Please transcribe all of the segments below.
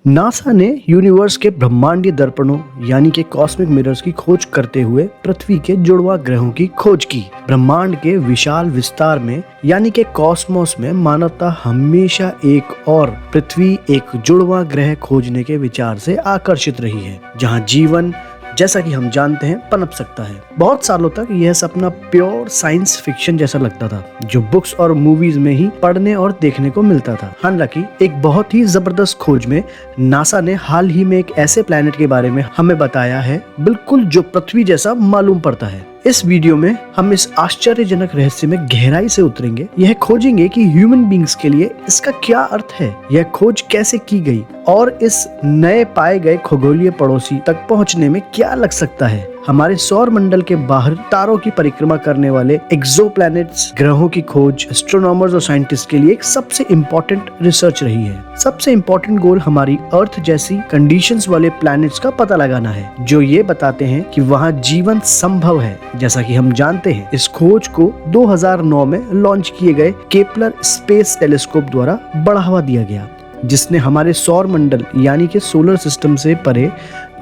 NASA ने universe के ब्रह्मांडीय दर्पणों यानी कि कॉस्मिक मिरर्स की खोज करते हुए पृथ्वी के जुड़वा ग्रहों की खोज की। ब्रह्मांड के विशाल विस्तार में यानी कि कॉस्मोस में मानवता हमेशा एक और पृथ्वी एक जुड़वा ग्रह खोजने के विचार से आकर्षित रही है, जहां जीवन जैसा कि हम जानते हैं पनप सकता है। बहुत सालों तक यह सपना प्योर साइंस फिक्शन जैसा लगता था, जो बुक्स और मूवीज में ही पढ़ने और देखने को मिलता था। हालांकि एक बहुत ही जबरदस्त खोज में नासा ने हाल ही में एक ऐसे प्लैनेट के बारे में हमें बताया है, बिल्कुल जो पृथ्वी जैसा मालूम पड़ता है। इस वीडियो में हम इस आश्चर्यजनक रहस्य में गहराई से उतरेंगे। यह खोजेंगे कि ह्यूमन बींग्स के लिए इसका क्या अर्थ है, यह खोज कैसे की गई और इस नए पाए गए खगोलीय पड़ोसी तक पहुंचने में क्या लग सकता है। हमारे सौर मंडल के बाहर तारों की परिक्रमा करने वाले एक्सोप्लैनेट्स ग्रहों की खोज एस्ट्रोनॉमर्स और साइंटिस्ट के लिए एक सबसे इम्पोर्टेंट रिसर्च रही है। सबसे इम्पोर्टेंट गोल हमारी अर्थ जैसी कंडीशंस वाले प्लैनेट्स का पता लगाना है, जो ये बताते हैं कि वहाँ जीवन संभव है। जैसा कि हम जानते हैं, इस खोज को 2009 में लॉन्च किए गए केपलर स्पेस टेलीस्कोप द्वारा बढ़ावा दिया गया, जिसने हमारे सौर मंडल यानी कि सोलर सिस्टम से परे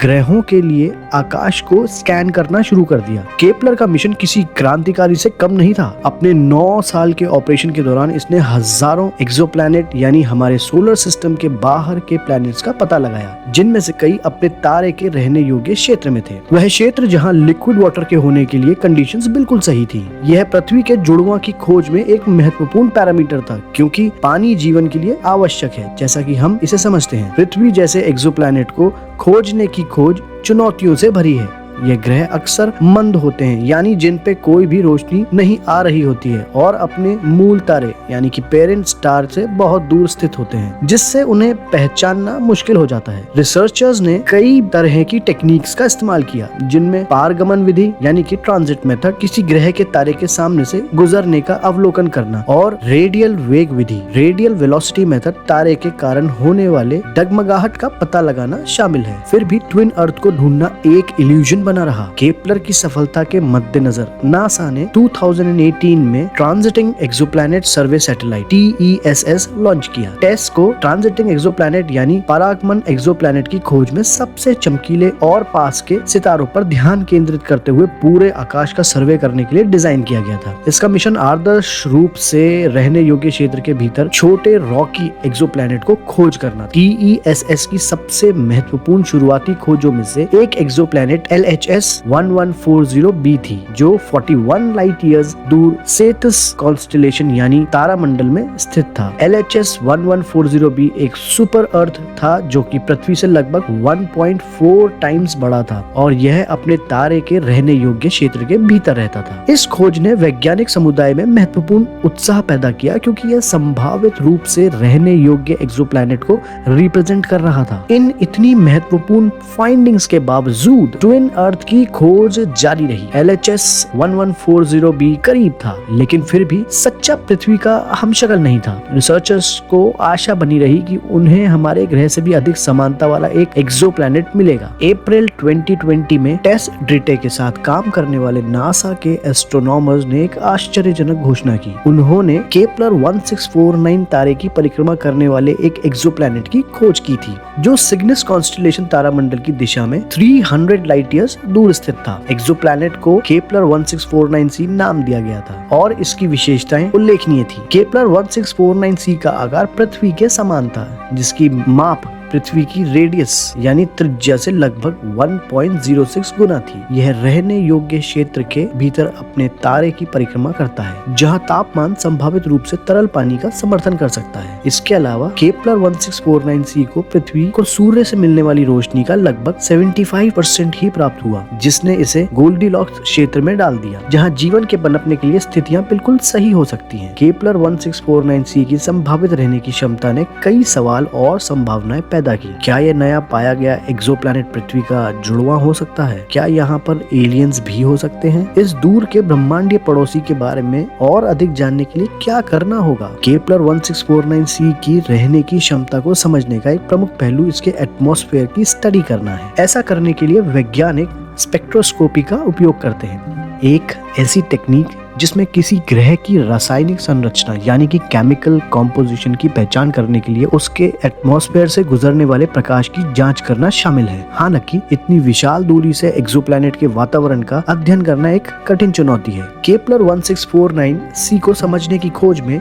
ग्रहों के लिए आकाश को स्कैन करना शुरू कर दिया। केपलर का मिशन किसी क्रांतिकारी से कम नहीं था। अपने 9 साल के ऑपरेशन के दौरान इसने हजारों एक्सोप्लैनेट यानी हमारे सोलर सिस्टम के बाहर के प्लैनेट्स का पता लगाया, जिनमें से कई अपने तारे के रहने योग्य क्षेत्र में थे। वह क्षेत्र जहां लिक्विड वाटर के होने के लिए कंडीशंस बिल्कुल सही थी। यह पृथ्वी के जुड़वा की खोज में एक महत्वपूर्ण पैरामीटर था, क्योंकि पानी जीवन के लिए आवश्यक है, जैसा कि हम इसे समझते हैं। पृथ्वी जैसे एक्सोप्लैनेट को खोजने की खोज चुनौतियों से भरी है। ये ग्रह अक्सर मंद होते हैं, यानी जिन पे कोई भी रोशनी नहीं आ रही होती है, और अपने मूल तारे यानी कि पेरेंट स्टार से बहुत दूर स्थित होते हैं, जिससे उन्हें पहचानना मुश्किल हो जाता है। रिसर्चर्स ने कई तरह की टेक्निक्स का इस्तेमाल किया, जिनमें पारगमन विधि यानी कि ट्रांजिट मेथड, किसी ग्रह के तारे के सामने से गुजरने का अवलोकन करना, और रेडियल वेग विधि रेडियल वेलोसिटी मेथड, तारे के कारण होने वाले डगमगाहट का पता लगाना शामिल है। फिर भी ट्विन अर्थ को ढूंढना एक इल्यूजन बना रहा। केपलर की सफलता के मद्देनजर नासा ने 2018 में ट्रांजिटिंग एक्सोप्लैनेट सर्वे सैटेलाइट TESS लॉन्च किया। टेस को ट्रांजिटिंग एक्सोप्लैनेट यानी परागमन एक्सोप्लैनेट की खोज में सबसे चमकीले और पास के सितारों पर ध्यान केंद्रित करते हुए पूरे आकाश का सर्वे करने के लिए डिजाइन किया गया था। इसका मिशन आदर्श रूप से रहने योग्य क्षेत्र के भीतर छोटे रॉकी एक्सोप्लैनेट को खोज करना। TESS की सबसे महत्वपूर्ण शुरुआती खोजों में से एक एक्सोप्लैनेट LHS-1140b थी, जो 41 लाइट ईयर्स दूर सेटस कॉन्स्टेलेशन यानी तारामंडल में स्थित था। LHS-1140b एक सुपर अर्थ था, जो कि पृथ्वी से लगभग 1.4 टाइम्स बड़ा था, और यह अपने तारे के रहने योग्य क्षेत्र के भीतर रहता था। इस खोज ने वैज्ञानिक समुदाय में महत्वपूर्ण उत्साह पैदा किया, क्योंकि यह संभावित रूप से रहने योग्य एक्सोप्लैनेट को रिप्रेजेंट कर रहा था। इन इतनी महत्वपूर्ण फाइंडिंग्स के बावजूद ट्विन अर्थ की खोज जारी रही। LHS-1140b करीब था, लेकिन फिर भी सच्चा पृथ्वी का हमशक्ल नहीं था। रिसर्चर्स को आशा बनी रही कि उन्हें हमारे ग्रह से भी अधिक समानता वाला एक एक्सोप्लैनेट मिलेगा। अप्रैल 2020 में टेस ड्रिटे के साथ काम करने वाले नासा के एस्ट्रोनॉमर्स ने एक आश्चर्यजनक घोषणा की। उन्होंने केपलर 1649 तारे की परिक्रमा करने वाले एक एक्सोप्लैनेट की खोज की थी, जो सिग्नस कॉन्स्टेलेशन तारामंडल की दिशा में 300 लाइट ईयर्स दूर स्थित था। एक्सोप्लैनेट को केपलर 1649c नाम दिया गया था, और इसकी विशेषताएं उल्लेखनीय थी। केपलर 1649c का आकार पृथ्वी के समान था, जिसकी माप पृथ्वी की रेडियस यानी त्रिज्या से लगभग 1.06 गुना थी। यह रहने योग्य क्षेत्र के भीतर अपने तारे की परिक्रमा करता है, जहां तापमान संभावित रूप से तरल पानी का समर्थन कर सकता है। इसके अलावा केपलर 1649c को पृथ्वी को सूर्य से मिलने वाली रोशनी का लगभग 75% ही प्राप्त हुआ, जिसने इसे गोल्डीलॉक्स क्षेत्र में डाल दिया, जहां जीवन के पनपने के लिए स्थितियां बिल्कुल सही हो सकती हैं। केपलर 1649c की संभावित रहने की क्षमता ने कई सवाल और संभावनाएं पैदा की। क्या यह नया पाया गया एक्सोप्लैनेट पृथ्वी का जुड़वा हो सकता है? क्या यहाँ पर एलियंस भी हो सकते हैं? इस दूर के ब्रह्मांडीय पड़ोसी के बारे में और अधिक जानने के लिए क्या करना होगा? केपलर 1649c की रहने की क्षमता को समझने का एक प्रमुख पहलू इसके एटमॉस्फेयर की स्टडी करना है। ऐसा करने के लिए वैज्ञानिक स्पेक्ट्रोस्कोपी का उपयोग करते हैं, एक ऐसी टेक्निक जिसमें किसी ग्रह की रासायनिक संरचना यानी कि केमिकल कॉम्पोजिशन की पहचान करने के लिए उसके एटमॉस्फेयर से गुजरने वाले प्रकाश की जांच करना शामिल है। हालांकि इतनी विशाल दूरी से एक्सोप्लैनेट के वातावरण का अध्ययन करना एक कठिन चुनौती है। केपलर 1649c को समझने की खोज में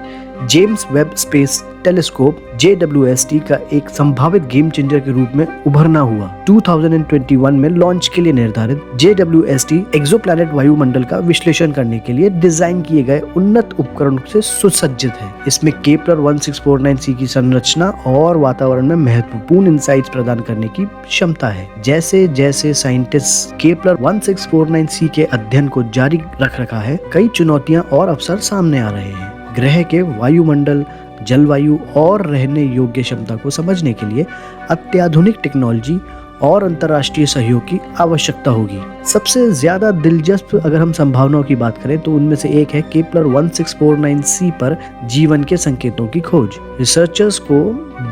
James Webb space telescope JWST का एक संभावित गेम चेंजर के रूप में उभरना हुआ। 2021 में लॉन्च के लिए निर्धारित JWST एक्सोप्लैनेट वायुमंडल का विश्लेषण करने के लिए डिजाइन किए गए उन्नत उपकरण से सुसज्जित है। इसमें केपलर 1649c की संरचना और वातावरण में महत्वपूर्ण इंसाइट्स प्रदान करने की क्षमता है। जैसे जैसे साइंटिस्ट केपलर 1649c के अध्ययन को जारी रख रखा है, कई चुनौतियां और अवसर सामने आ रहे हैं। ग्रह के वायुमंडल, जलवायु और रहने योग्य क्षमता को समझने के लिए अत्याधुनिक टेक्नोलॉजी और अंतर्राष्ट्रीय सहयोग की आवश्यकता होगी। सबसे ज्यादा दिलचस्प अगर हम संभावनाओं की बात करें तो उनमें से एक है केपलर 1649c पर जीवन के संकेतों की खोज। रिसर्चर्स को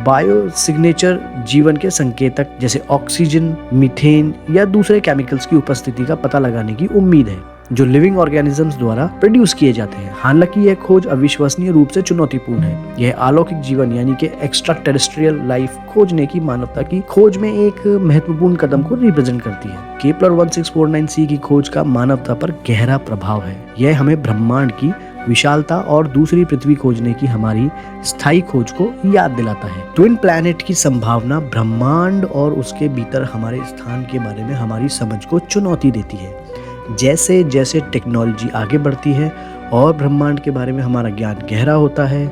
बायो सिग्नेचर जीवन के संकेतक जैसे ऑक्सीजन, मीथेन या दूसरे केमिकल्स की उपस्थिति का पता लगाने की उम्मीद है जो लिविंग ऑर्गेनिजम्स द्वारा प्रोड्यूस किए जाते हैं। हालांकि यह खोज अविश्वसनीय रूप से चुनौतीपूर्ण है। यह अलौकिक जीवन यानी कि एक्स्ट्रा टेरेस्ट्रियल लाइफ खोजने की मानवता की खोज में एक महत्वपूर्ण कदम को रिप्रेजेंट करती है। केपलर 1649c की खोज का मानवता पर गहरा प्रभाव है। यह हमें ब्रह्मांड की विशालता और दूसरी पृथ्वी खोजने की हमारी स्थायी खोज को याद दिलाता है। ट्विन प्लैनेट की संभावना ब्रह्मांड और उसके भीतर हमारे स्थान के बारे में हमारी समझ को चुनौती देती है। जैसे जैसे टेक्नोलॉजी आगे बढ़ती है और ब्रह्मांड के बारे में हमारा ज्ञान गहरा होता है,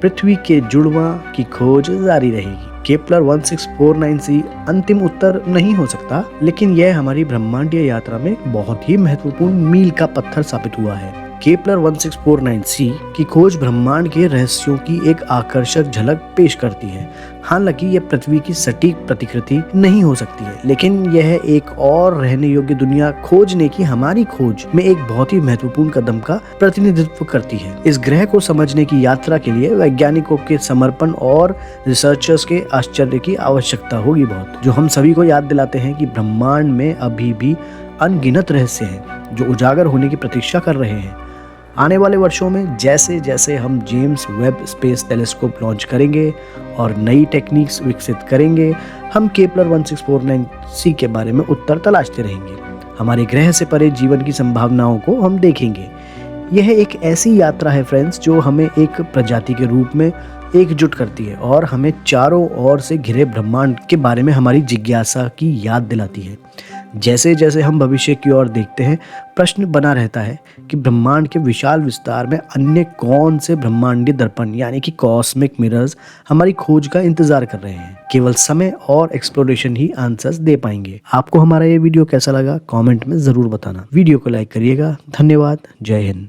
पृथ्वी के जुड़वां की खोज जारी रहेगी। केपलर 1649c अंतिम उत्तर नहीं हो सकता, लेकिन यह हमारी ब्रह्मांडीय यात्रा में बहुत ही महत्वपूर्ण मील का पत्थर साबित हुआ है। केपलर 1649c की खोज ब्रह्मांड के रहस्यों की एक आकर्षक झलक पेश करती है। हालांकि यह पृथ्वी की सटीक प्रतिकृति नहीं हो सकती है, लेकिन यह एक और रहने योग्य दुनिया खोजने की हमारी खोज में एक बहुत ही महत्वपूर्ण कदम का प्रतिनिधित्व करती है। इस ग्रह को समझने की यात्रा के लिए वैज्ञानिकों के समर्पण और रिसर्चर्स के आश्चर्य की आवश्यकता होगी बहुत, जो हम सभी को याद दिलाते हैं कि ब्रह्मांड में अभी भी अनगिनत रहस्य हैं जो उजागर होने की प्रतीक्षा कर रहे हैं। आने वाले वर्षों में जैसे जैसे हम James Webb space telescope launch करेंगे और नई टेक्निक्स विकसित करेंगे, हम केपलर 1649c के बारे में उत्तर तलाशते रहेंगे। हमारे ग्रह से परे जीवन की संभावनाओं को हम देखेंगे। यह एक ऐसी यात्रा है फ्रेंड्स जो हमें एक प्रजाति के रूप में एकजुट करती है और हमें चारों ओर से घिरे ब्रह्मांड के बारे में हमारी जिज्ञासा की याद दिलाती है। जैसे जैसे हम भविष्य की ओर देखते हैं, प्रश्न बना रहता है कि ब्रह्मांड के विशाल विस्तार में अन्य कौन से ब्रह्मांडीय दर्पण यानी कि कॉस्मिक मिरर्स हमारी खोज का इंतजार कर रहे हैं। केवल समय और एक्सप्लोरेशन ही आंसर्स दे पाएंगे। आपको हमारा ये वीडियो कैसा लगा कमेंट में जरूर बताना। वीडियो को लाइक करिएगा। धन्यवाद। जय हिंद।